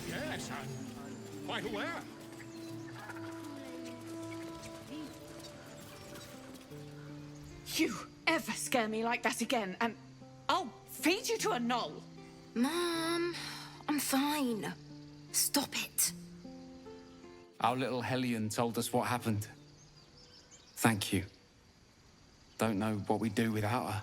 Yes, I'm quite aware. You ever scare me like that again, and I'll feed you to a knoll. Mom, I'm fine. Stop it. Our little Hellion told us what happened. Thank you. Don't know what we'd do without her.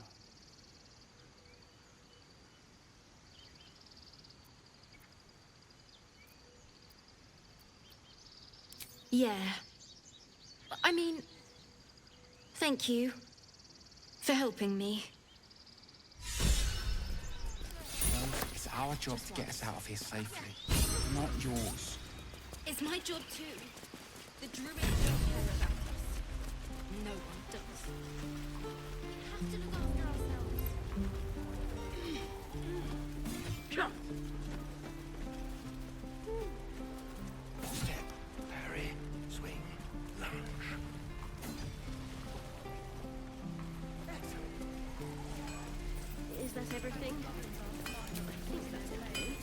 Yeah. I mean, thank you for helping me. Well, it's our job to get us out of here safely, not yours. It's my job too. The druids don't care about us. No one does. We have to look after ourselves. Step, parry, swing, lunge. Is that everything? I think that's everything.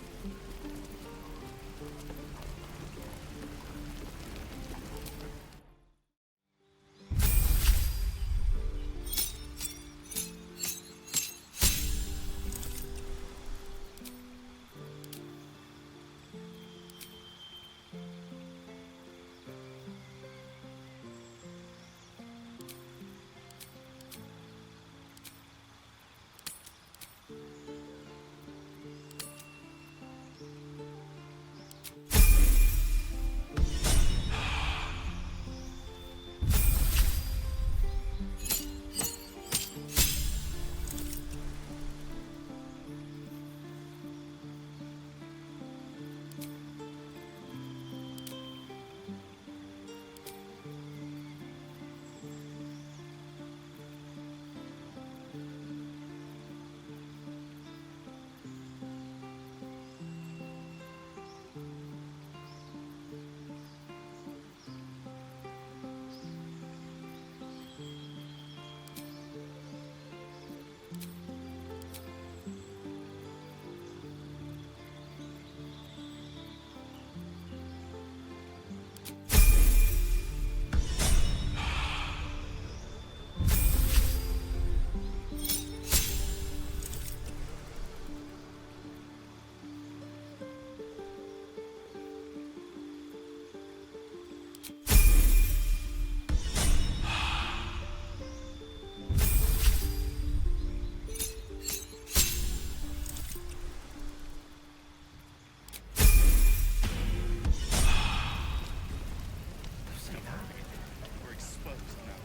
We're exposed now.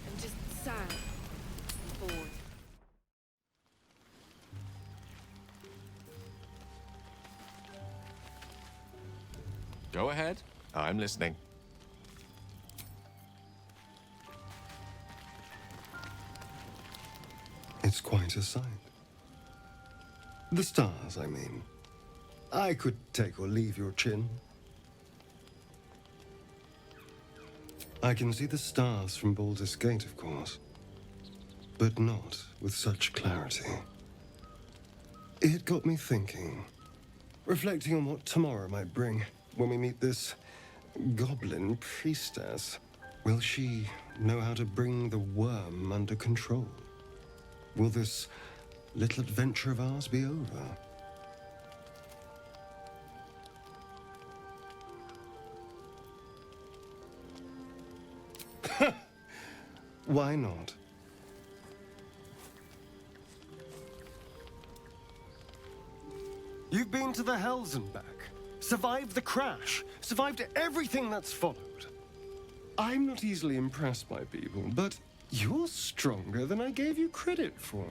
I'm just sad. Bored. Go ahead. I'm listening. It's quite a sight. The stars, I mean. I could take or leave your chin. I can see the stars from Baldur's Gate, of course, but not with such clarity. It got me thinking, reflecting on what tomorrow might bring when we meet this goblin priestess. Will she know how to bring the worm under control? Will this little adventure of ours be over? Why not? You've been to the Hells and back, survived the crash, survived everything that's followed. I'm not easily impressed by people, but you're stronger than I gave you credit for.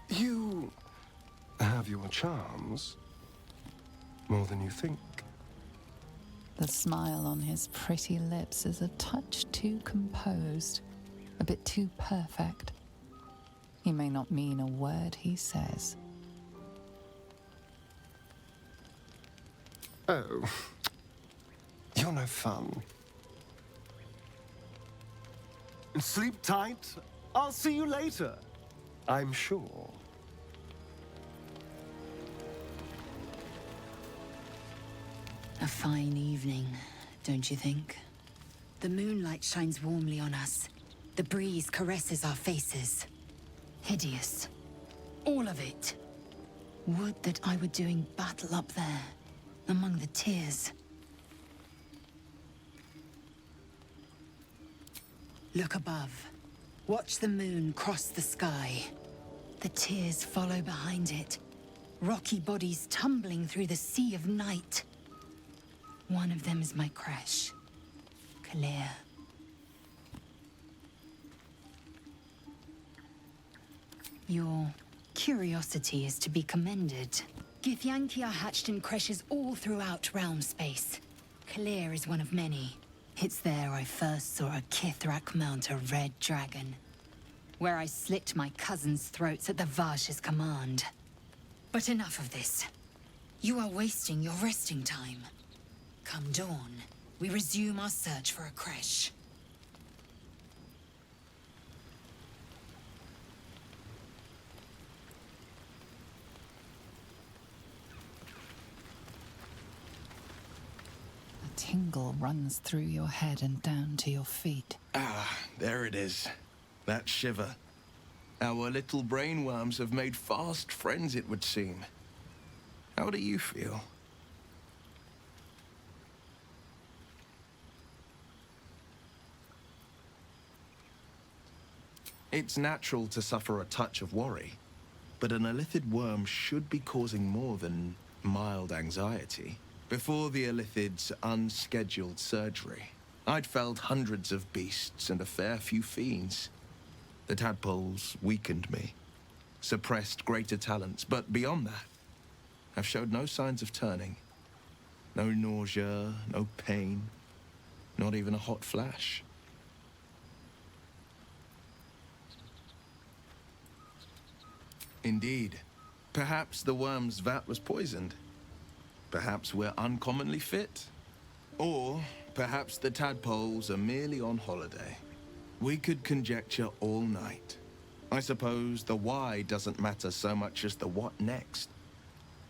You have your charms, more than you think. The smile on his pretty lips is a touch too composed, a bit too perfect. He may not mean a word he says. Oh, you're no fun. Sleep tight. I'll see you later. I'm sure. A fine evening, don't you think? The moonlight shines warmly on us. The breeze caresses our faces. Hideous. All of it. Would that I were doing battle up there, among the tears. Look above. Watch the moon cross the sky. The tears follow behind it. Rocky bodies tumbling through the sea of night. One of them is my crush, Claire. Your curiosity is to be commended. Githyanki are hatched in creches all throughout realm space. Claire is one of many. It's there I first saw a Kithrak mount a red dragon, where I slit my cousins' throats at the Vash's command. But enough of this. You are wasting your resting time. Come dawn, we resume our search for a creche. A tingle runs through your head and down to your feet. Ah, there it is. That shiver. Our little brainworms have made fast friends, it would seem. How do you feel? It's natural to suffer a touch of worry, but an Illithid worm should be causing more than mild anxiety. Before the Illithid's unscheduled surgery, I'd felled hundreds of beasts and a fair few fiends. The tadpoles weakened me, suppressed greater talents, but beyond that, I've showed no signs of turning. No nausea, no pain, not even a hot flash. Indeed. Perhaps the worm's vat was poisoned. Perhaps we're uncommonly fit. Or perhaps the tadpoles are merely on holiday. We could conjecture all night. I suppose the why doesn't matter so much as the what next.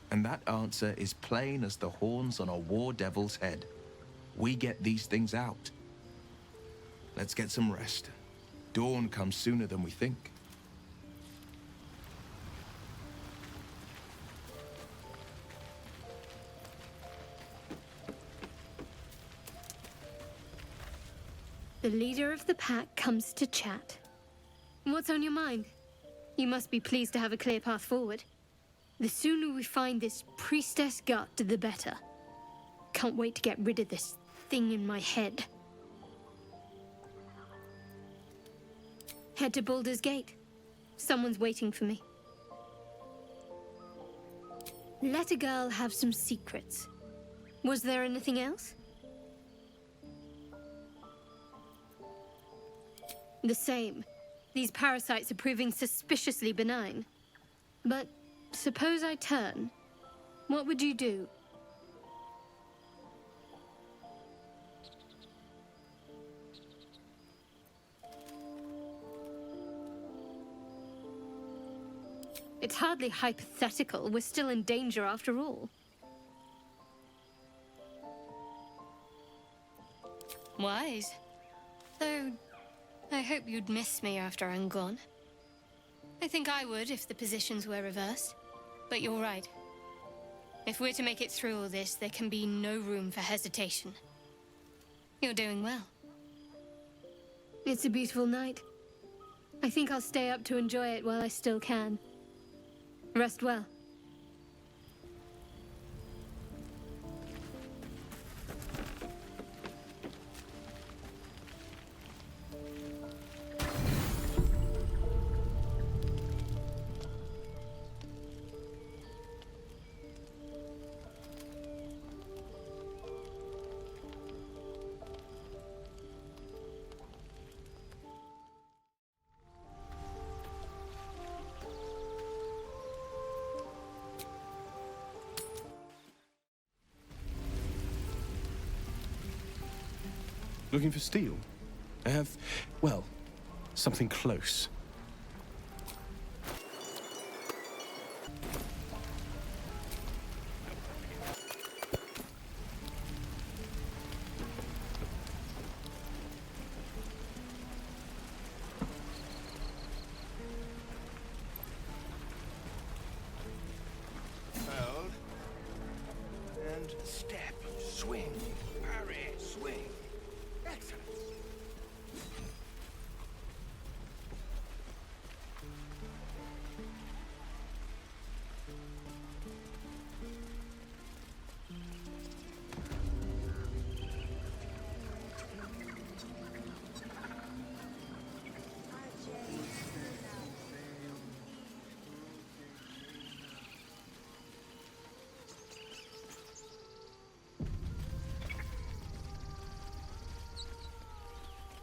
And that answer is plain as the horns on a war devil's head. We get these things out. Let's get some rest. Dawn comes sooner than we think. The leader of the pack comes to chat. What's on your mind? You must be pleased to have a clear path forward. The sooner we find this priestess gut, the better. Can't wait to get rid of this thing in my head. Head to Baldur's Gate. Someone's waiting for me. Let a girl have some secrets. Was there anything else? The same. These parasites are proving suspiciously benign. But suppose I turn. What would you do? It's hardly hypothetical. We're still in danger after all. Wise. Though, I hope you'd miss me after I'm gone. I think I would if the positions were reversed. But you're right. If we're to make it through all this, there can be no room for hesitation. You're doing well. It's a beautiful night. I think I'll stay up to enjoy it while I still can. Rest well. Looking for steel? I have, well, Something close. Hold. And step. Swing. Parry. Swing. Excellent.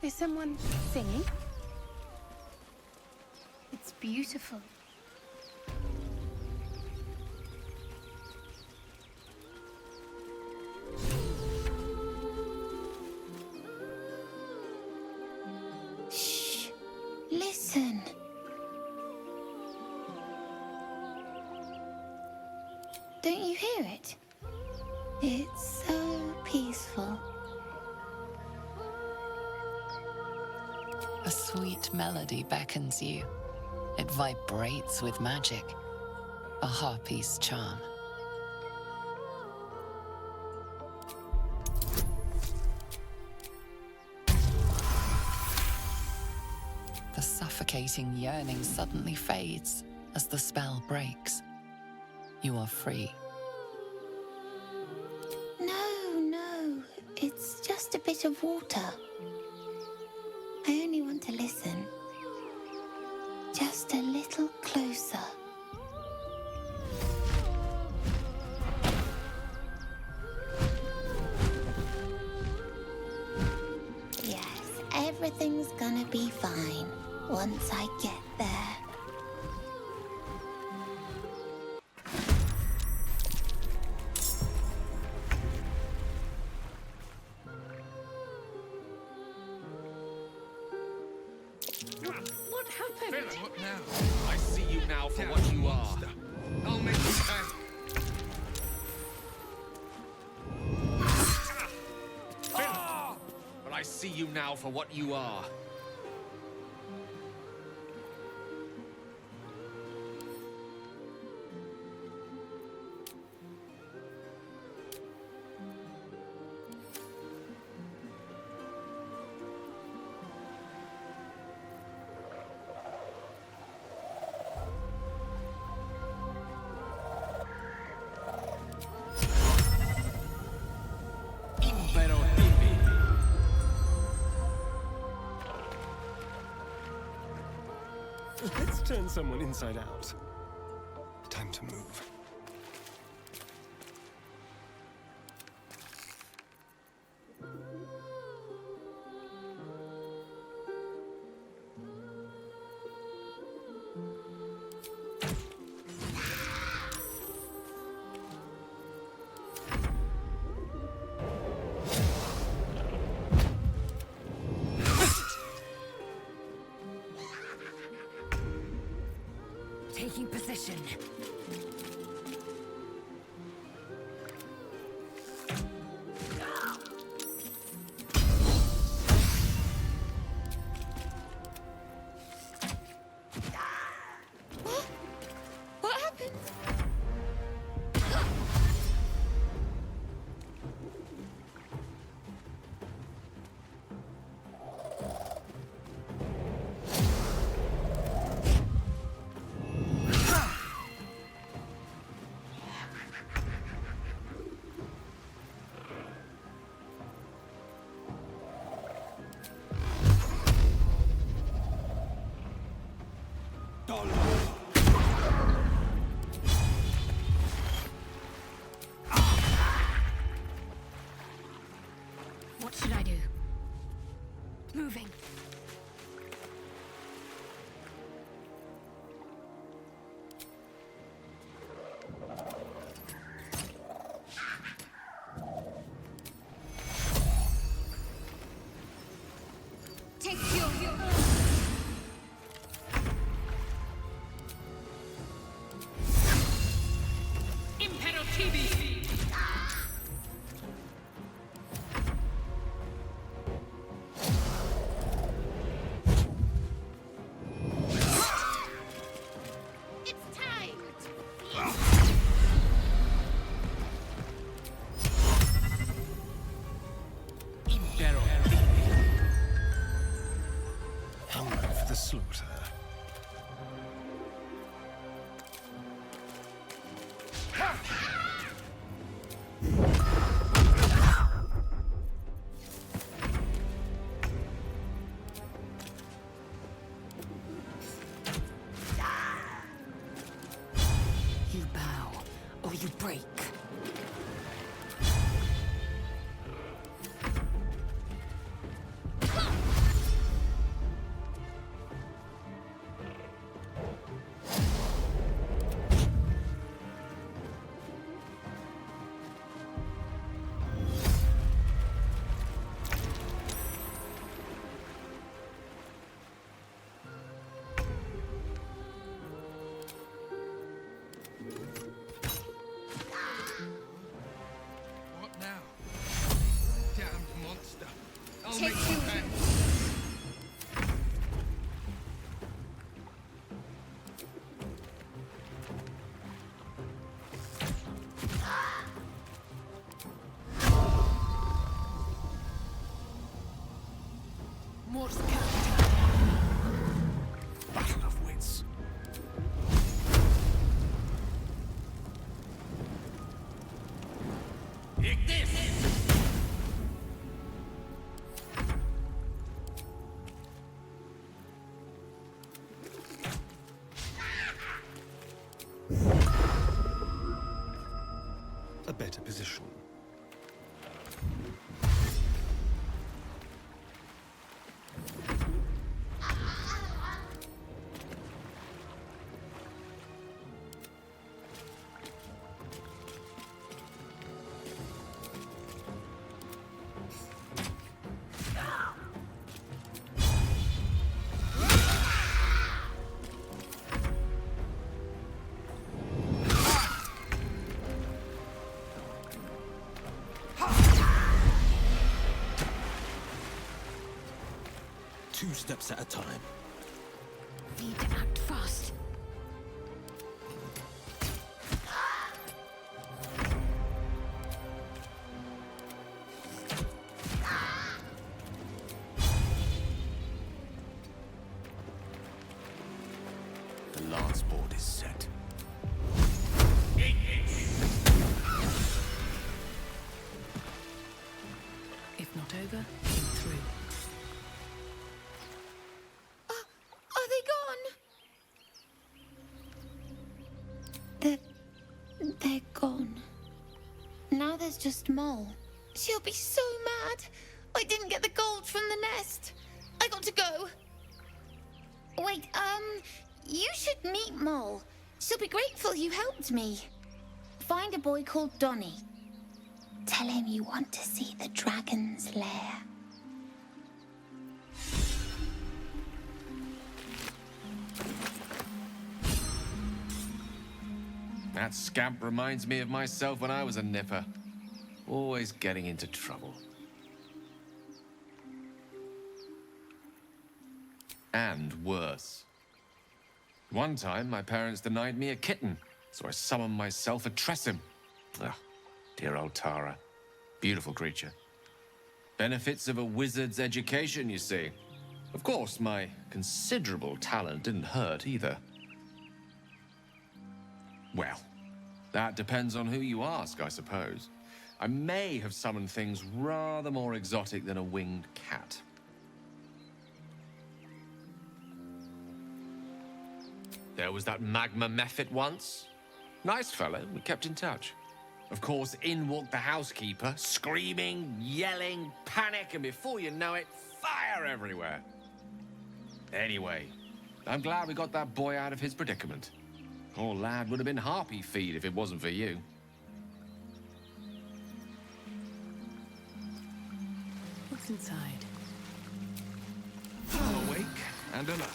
Is someone singing? It's beautiful. Shh. Listen. Don't you hear it? It's so peaceful. A sweet melody beckons you. It vibrates with magic. A harpy's charm. The suffocating yearning suddenly fades as the spell breaks. You are free. No. It's just a bit of water. I only want to listen. Just a little closer. Yes, everything's gonna be fine once I get there. What happened? Feyre, what now? I see you now for what you are. I'll make you pay. Feyre, but I see you now for what you are. Let's turn someone inside out. Time to move. Taking position. What happened? What should I do? Moving. Take your It's time. Hunger for the slaughter. You bow, or you break. What now? Damned monster. I'll Take make you you. pay. Battle of wits. A better position. Two steps at a time. Need to act fast. The lance board is set. If not over, then through. Are they gone? They're gone. Now there's just Mole. She'll be so mad. I didn't get the gold from the nest. I got to go. Wait, you should meet Mole. She'll be grateful you helped me. Find a boy called Donny. Tell him you want to see the dragon's lair. That scamp reminds me of myself when I was a nipper. Always getting into trouble. And worse. One time, my parents denied me a kitten, so I summoned myself a Tressim. Ugh, dear old Tara. Beautiful creature. Benefits of a wizard's education, you see. Of course, my considerable talent didn't hurt either. Well, that depends on who you ask, I suppose. I may have summoned things rather more exotic than a winged cat. There was that magma mephit once. Nice fellow, we kept in touch. Of course, in walked the housekeeper, screaming, yelling, panic, and before you know it, fire everywhere. Anyway, I'm glad we got that boy out of his predicament. Poor lad would have been harpy feed if it wasn't for you. What's inside? Awake and alert.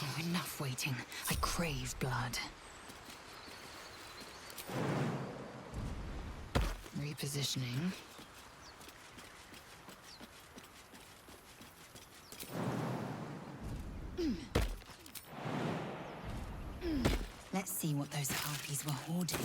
Oh, enough waiting. I crave blood. Repositioning. Let's see what those harpies were hoarding.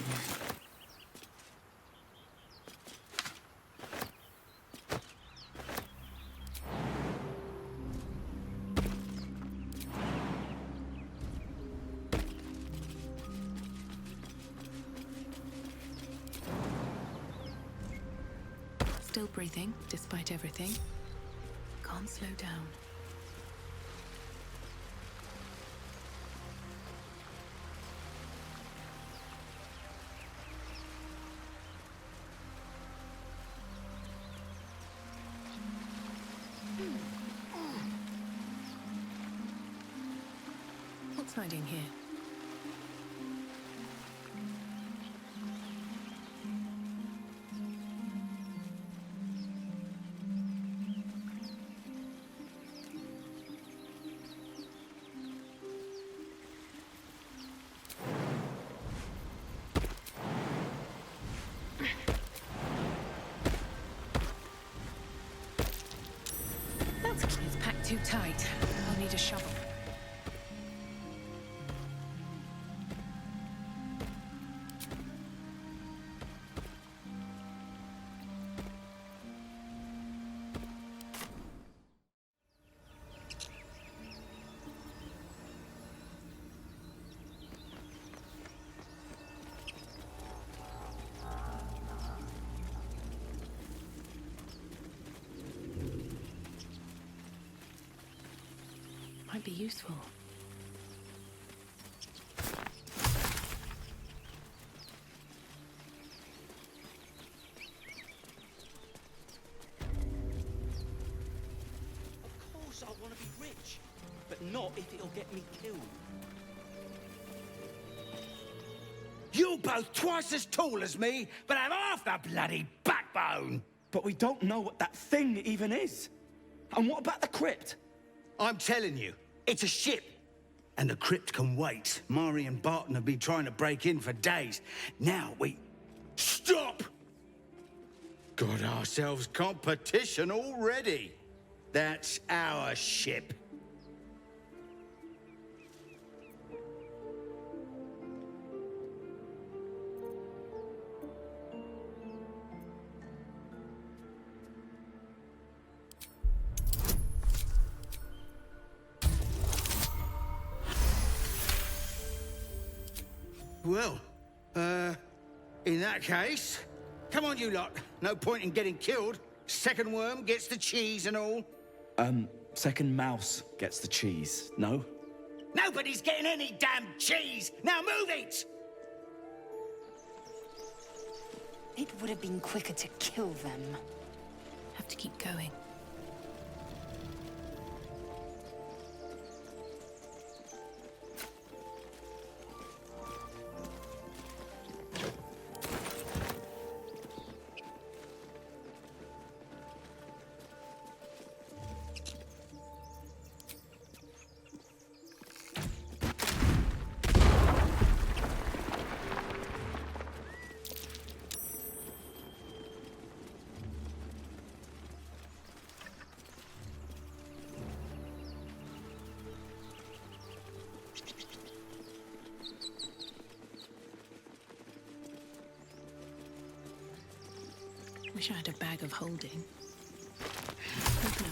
Still breathing, despite everything. Can't slow down. What's hiding here? It's packed too tight. I'll need a shovel. Might be useful. Of course I want to be rich, but not if it'll get me killed. You're both twice as tall as me, but have half the bloody backbone! But we don't know what that thing even is. And what about the crypt? I'm telling you, it's a ship. And the crypt can wait. Mari and Barton have been trying to break in for days. Now we... Stop! Got ourselves competition already. That's our ship. Well, in that case, come on you lot. No point in getting killed. Second worm gets the cheese and all. Second mouse gets the cheese, no? Nobody's getting any damn cheese! Now move it! It would have been quicker to kill them. Have to keep going. Wish I had a bag of holding. Open up.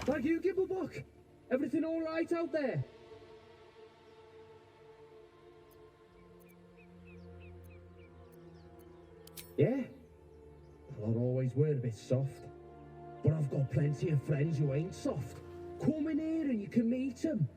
Thank you, Gibblebuck. Everything all right out there? Yeah? Well, I'll always wear a bit soft. But I've got plenty of friends who ain't soft. Come in here and you can meet them.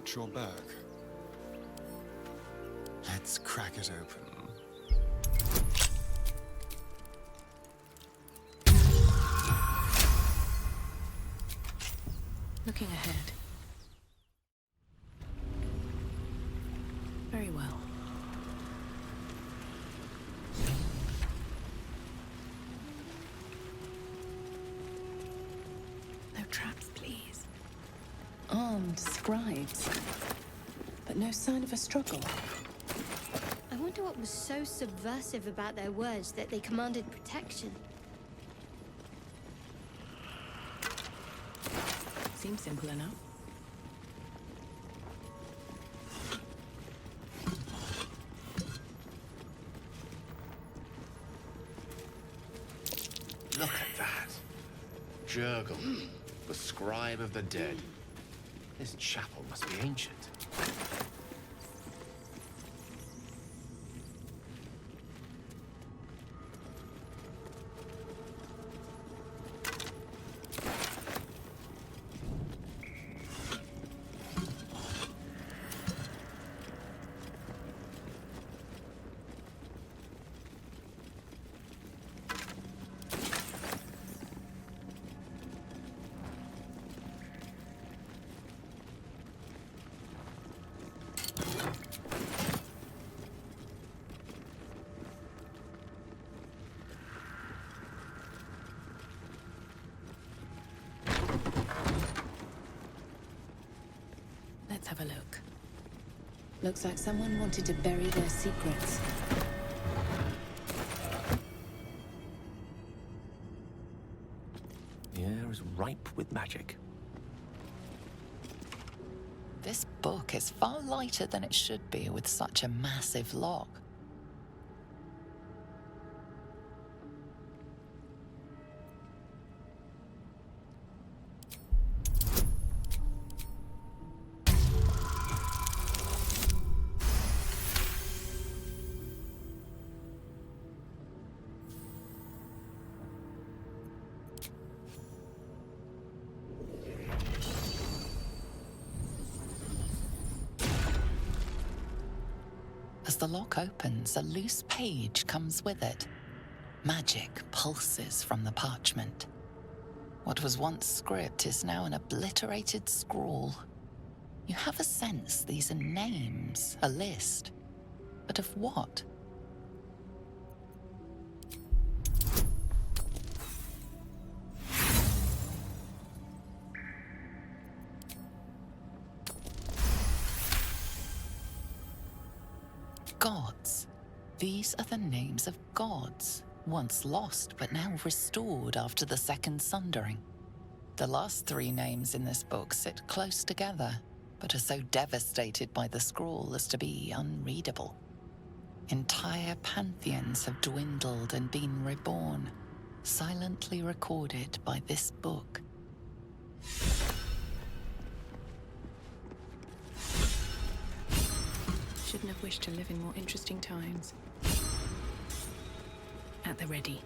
watch your back. Let's crack it open. Looking ahead. Very well. No traps, please. Armed scribes. But no sign of a struggle. I wonder what was so subversive about their words that they commanded protection. Seems simple enough. Look at that. Jurgle, the scribe of the dead. This chapel must be ancient. Let's have a look. Looks like someone wanted to bury their secrets. The air is ripe with magic. This book is far lighter than it should be with such a massive lock. As the lock opens, a loose page comes with it. Magic pulses from the parchment. What was once script is now an obliterated scrawl. You have a sense these are names, a list. But of what? Gods. These are the names of gods, once lost but now restored after the Second Sundering. The last three names in this book sit close together, but are so devastated by the scrawl as to be unreadable. Entire pantheons have dwindled and been reborn, silently recorded by this book. Shouldn't have wished to live in more interesting times. At the ready.